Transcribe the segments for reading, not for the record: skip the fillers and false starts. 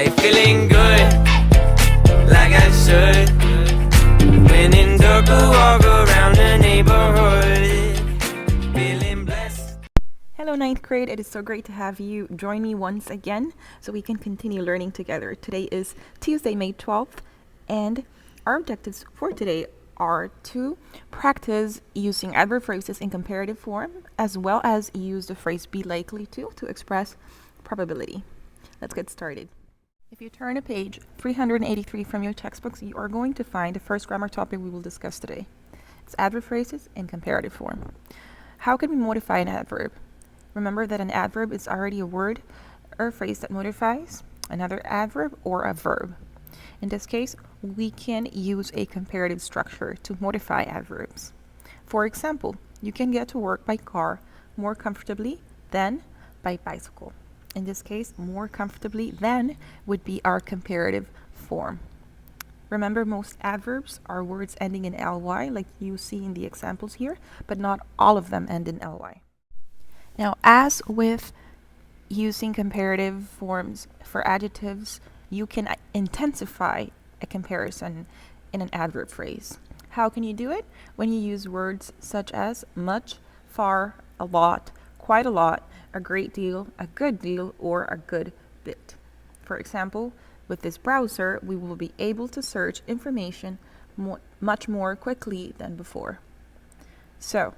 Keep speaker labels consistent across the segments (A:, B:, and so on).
A: Hey, feeling good, like I should. When in dark, I walk around the neighborhood, feeling blessed.
B: Hello, ninth grade. It is so great to have you join me once again so we can continue learning together. Today is Tuesday, May 12th, and our objectives for today are to practice using adverb phrases in comparative form, as well as use the phrase be likely to express probability. Let's get started. If you turn to page 383 from your textbooks, you are going to find the first grammar topic we will discuss today. It's adverb phrases in comparative form. How can we modify an adverb? Remember that an adverb is already a word or a phrase that modifies another adverb or a verb. In this case, we can use a comparative structure to modify adverbs. For example, you can get to work by car more comfortably than by bicycle. In this case, more comfortably than would be our comparative form. Remember, most adverbs are words ending in ly, like you see in the examples here, but not all of them end in ly. Now, as with using comparative forms for adjectives, you can intensify a comparison in an adverb phrase. How can you do it? When you use words such as much, far, a lot, quite a lot, a great deal, a good deal, or a good bit. For example, with this browser, we will be able to search information much more quickly than before. So,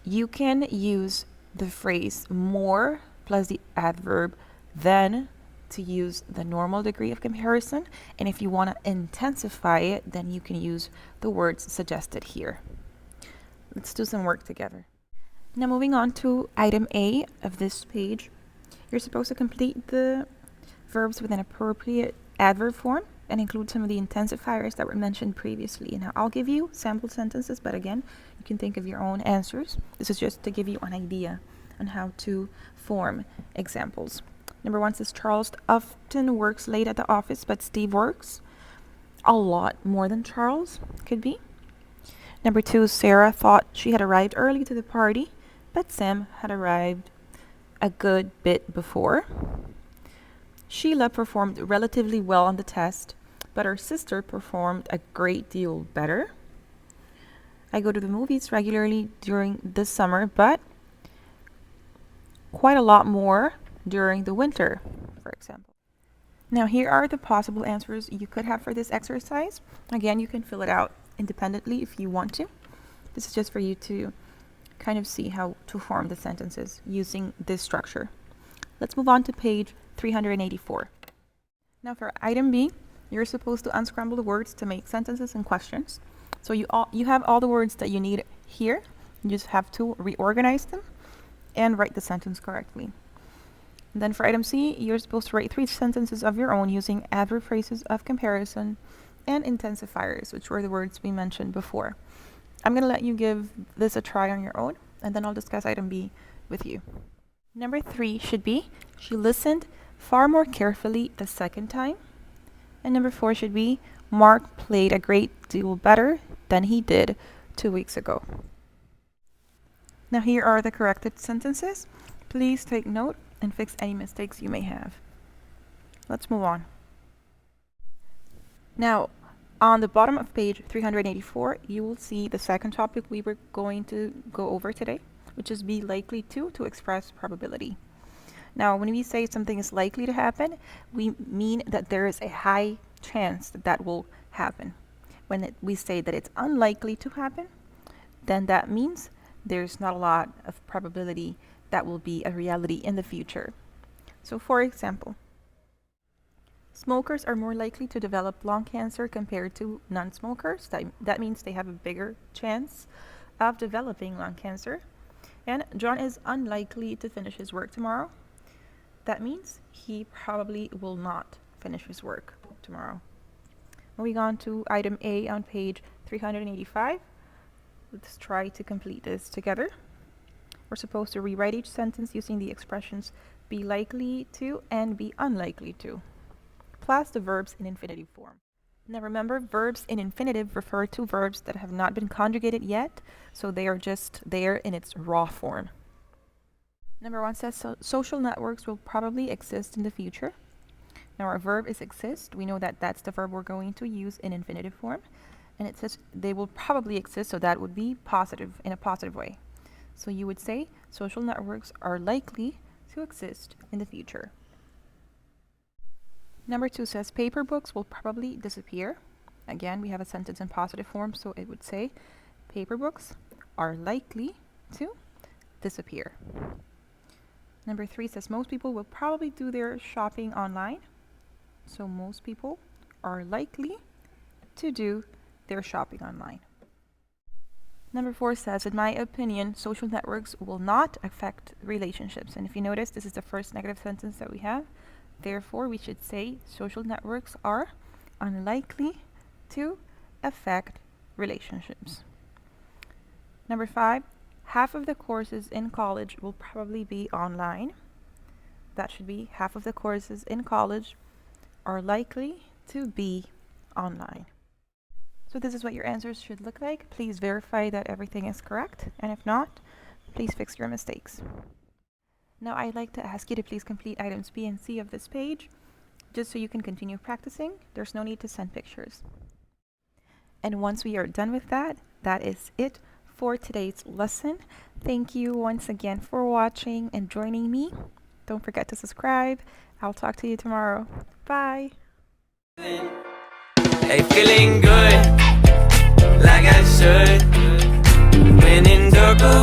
B: you can use the phrase more plus the adverb than to use the normal degree of comparison, and if you want to intensify it, then you can use the words suggested here. Let's do some work together. Now, moving on to item A of this page, you're supposed to complete the verbs with an appropriate adverb form and include some of the intensifiers that were mentioned previously. Now, I'll give you sample sentences, but again, you can think of your own answers. This is just to give you an idea on how to form examples. Number 1 says, Charles often works late at the office, but Steve works a lot more than Charles. Could be. Number 2, Sarah thought she had arrived early to the party, but Sam had arrived a good bit before. Sheila performed relatively well on the test, but her sister performed a great deal better. I go to the movies regularly during the summer, but quite a lot more during the winter, for example. Now, here are the possible answers you could have for this exercise. Again, you can fill it out independently if you want to. This is just for you to kind of see how to form the sentences using this structure. Let's move on to page 384. Now, for item B, you're supposed to unscramble the words to make sentences and questions. So you have all the words that you need here. You just have to reorganize them and write the sentence correctly. And then for item C, you're supposed to write 3 sentences of your own using adverb phrases of comparison and intensifiers, which were the words we mentioned before. I'm going to let you give this a try on your own, and then I'll discuss item B with you. Number 3 should be, she listened far more carefully the second time. And number 4 should be, Mark played a great deal better than he did 2 weeks ago. Now, here are the corrected sentences. Please take note and fix any mistakes you may have. Let's move on. Now, on the bottom of page 384, you will see the second topic we were going to go over today, which is be likely to express probability. Now, when we say something is likely to happen, we mean that there is a high chance that that will happen. When we say that it's unlikely to happen, then that means there's not a lot of probability that will be a reality in the future. So, for example, smokers are more likely to develop lung cancer compared to non-smokers. That means they have a bigger chance of developing lung cancer. And John is unlikely to finish his work tomorrow. That means he probably will not finish his work tomorrow. Moving on to item A on page 385. Let's try to complete this together. We're supposed to rewrite each sentence using the expressions be likely to and be unlikely to, plus the verbs in infinitive form. Now remember, verbs in infinitive refer to verbs that have not been conjugated yet, so they are just there in its raw form. Number 1 says social networks will probably exist in the future. Now our verb is exist. We know that that's the verb we're going to use in infinitive form. And it says they will probably exist, so that would be positive, in a positive way. So you would say social networks are likely to exist in the future. Number 2 says paper books will probably disappear. Again, we have a sentence in positive form, so it would say paper books are likely to disappear. Number 3 says most people will probably do their shopping online. So most people are likely to do their shopping online. Number 4 says, in my opinion, social networks will not affect relationships. And if you notice, this is the first negative sentence that we have. Therefore, we should say social networks are unlikely to affect relationships. Number 5, half of the courses in college will probably be online. That should be half of the courses in college are likely to be online. So this is what your answers should look like. Please verify that everything is correct, and if not, please fix your mistakes. Now I'd like to ask you to please complete items B and C of this page, just so you can continue practicing. There's no need to send pictures. And once we are done with that, that is it for today's lesson. Thank you once again for watching and joining me. Don't forget to subscribe. I'll talk to you tomorrow. Bye.
A: Hey, feeling good, like I should. When in darker